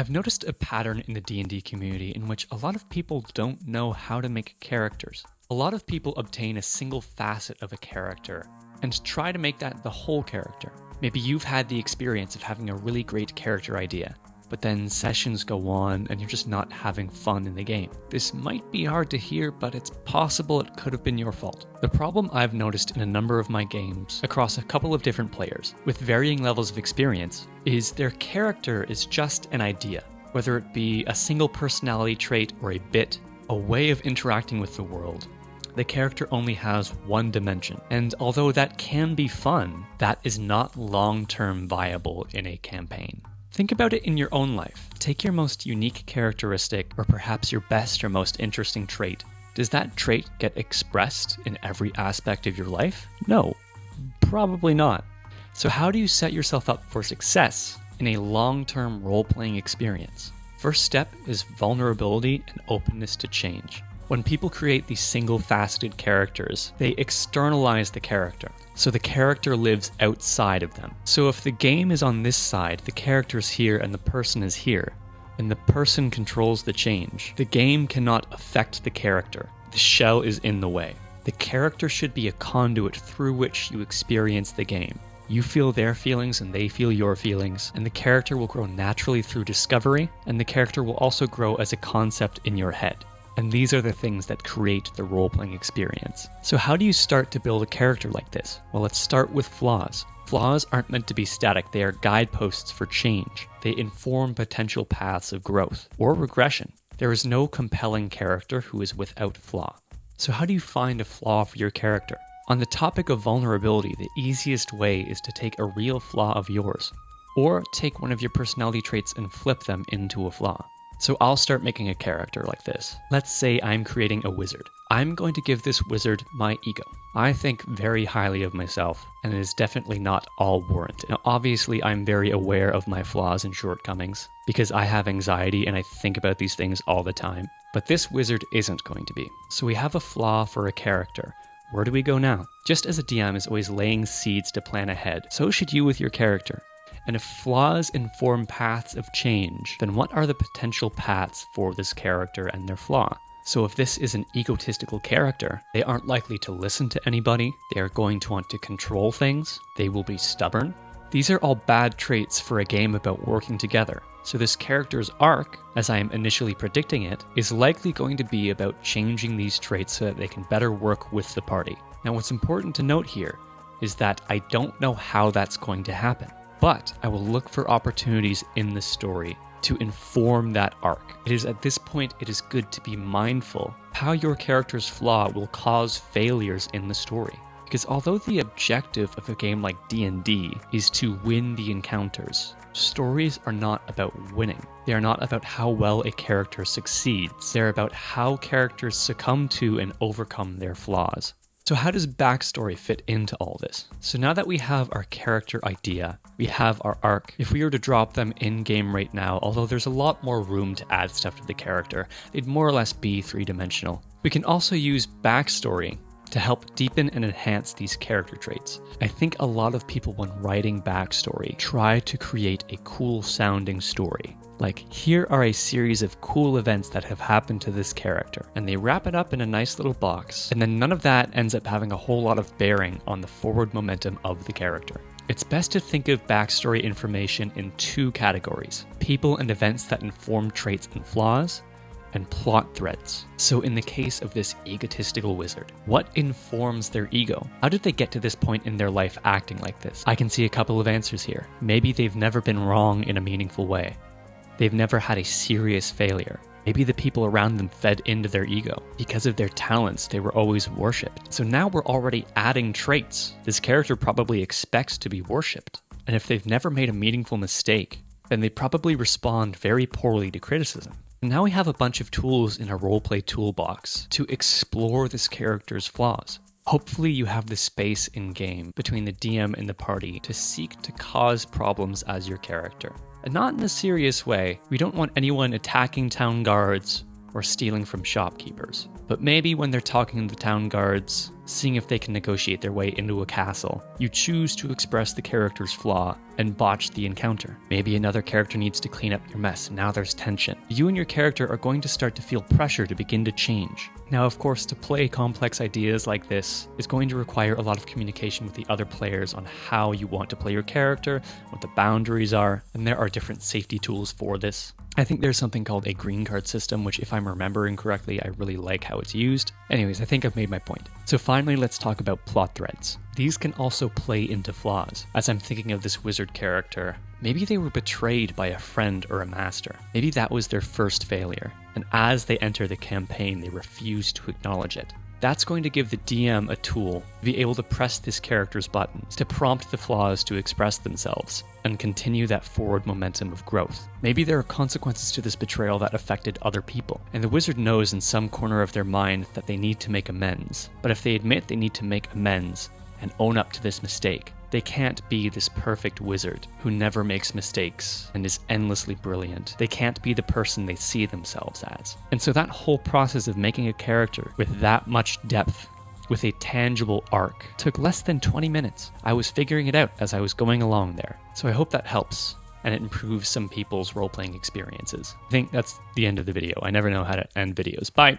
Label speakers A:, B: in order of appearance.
A: I've noticed a pattern in the D&D community in which a lot of people don't know how to make characters. A lot of people obtain a single facet of a character and try to make that the whole character. Maybe you've had the experience of having a really great character idea, but then sessions go on and you're just not having fun in the game. This might be hard to hear, but it's possible it could have been your fault. The problem I've noticed in a number of my games, across a couple of different players, with varying levels of experience, is their character is just an idea. Whether it be a single personality trait or a bit, a way of interacting with the world. The character only has one dimension, and although that can be fun, that is not long-term viable in a campaign. Think about it in your own life. Take your most unique characteristic, or perhaps your best or most interesting trait. Does that trait get expressed in every aspect of your life? No, probably not. So how do you set yourself up for success in a long-term role-playing experience? First step is vulnerability and openness to change. When people create these single-faceted characters, they externalize the character. So the character lives outside of them. So if the game is on this side, the character's here and the person is here, and the person controls the change, the game cannot affect the character. The shell is in the way. The character should be a conduit through which you experience the game. You feel their feelings and they feel your feelings, and the character will grow naturally through discovery, and the character will also grow as a concept in your head. And these are the things that create the role-playing experience. So how do you start to build a character like this? Well, let's start with flaws. Flaws aren't meant to be static, they are guideposts for change. They inform potential paths of growth or regression. There is no compelling character who is without flaw. So how do you find a flaw for your character? On the topic of vulnerability, the easiest way is to take a real flaw of yours, or take one of your personality traits and flip them into a flaw. So I'll start making a character like this. Let's say I'm creating a wizard. I'm going to give this wizard my ego. I think very highly of myself, and it is definitely not all warranted. Now, obviously, I'm very aware of my flaws and shortcomings, because I have anxiety and I think about these things all the time. But this wizard isn't going to be. So we have a flaw for a character. Where do we go now? Just as a DM is always laying seeds to plan ahead, so should you with your character. And if flaws inform paths of change, then what are the potential paths for this character and their flaw? So if this is an egotistical character, they aren't likely to listen to anybody, they are going to want to control things, they will be stubborn. These are all bad traits for a game about working together. So this character's arc, as I am initially predicting it, is likely going to be about changing these traits so that they can better work with the party. Now what's important to note here is that I don't know how that's going to happen. But I will look for opportunities in the story to inform that arc. It is at this point it is good to be mindful how your character's flaw will cause failures in the story. Because although the objective of a game like D&D is to win the encounters, stories are not about winning. They are not about how well a character succeeds. They're about how characters succumb to and overcome their flaws. So how does backstory fit into all this? So now that we have our character idea, we have our arc. If we were to drop them in-game right now, although there's a lot more room to add stuff to the character, they'd more or less be three-dimensional. We can also use backstory to help deepen and enhance these character traits. I think a lot of people when writing backstory try to create a cool-sounding story. Like, here are a series of cool events that have happened to this character, and they wrap it up in a nice little box, and then none of that ends up having a whole lot of bearing on the forward momentum of the character. It's best to think of backstory information in two categories: people and events that inform traits and flaws, and plot threads. So in the case of this egotistical wizard, what informs their ego? How did they get to this point in their life acting like this? I can see a couple of answers here. Maybe they've never been wrong in a meaningful way. They've never had a serious failure. Maybe the people around them fed into their ego. Because of their talents, they were always worshipped. So now we're already adding traits. This character probably expects to be worshipped. And if they've never made a meaningful mistake, then they probably respond very poorly to criticism. Now we have a bunch of tools in a roleplay toolbox to explore this character's flaws. Hopefully you have the space in-game between the DM and the party to seek to cause problems as your character. And not in a serious way. We don't want anyone attacking town guards or stealing from shopkeepers. But maybe when they're talking to the town guards, seeing if they can negotiate their way into a castle, you choose to express the character's flaw and botch the encounter. Maybe another character needs to clean up your mess, and now there's tension. You and your character are going to start to feel pressure to begin to change. Now, of course, to play complex ideas like this is going to require a lot of communication with the other players on how you want to play your character, what the boundaries are, and there are different safety tools for this. I think there's something called a green card system, which if I'm remembering correctly, I really like how it's used. Anyways, I think I've made my point. So finally, let's talk about plot threads. These can also play into flaws. As I'm thinking of this wizard character, maybe they were betrayed by a friend or a master. Maybe that was their first failure. And as they enter the campaign, they refuse to acknowledge it. That's going to give the DM a tool to be able to press this character's buttons, to prompt the flaws to express themselves, and continue that forward momentum of growth. Maybe there are consequences to this betrayal that affected other people, and the wizard knows in some corner of their mind that they need to make amends. But if they admit they need to make amends and own up to this mistake, they can't be this perfect wizard who never makes mistakes and is endlessly brilliant. They can't be the person they see themselves as. And so that whole process of making a character with that much depth, with a tangible arc, took less than 20 minutes. I was figuring it out as I was going along there. So I hope that helps, and it improves some people's role-playing experiences. I think that's the end of the video. I never know how to end videos. Bye!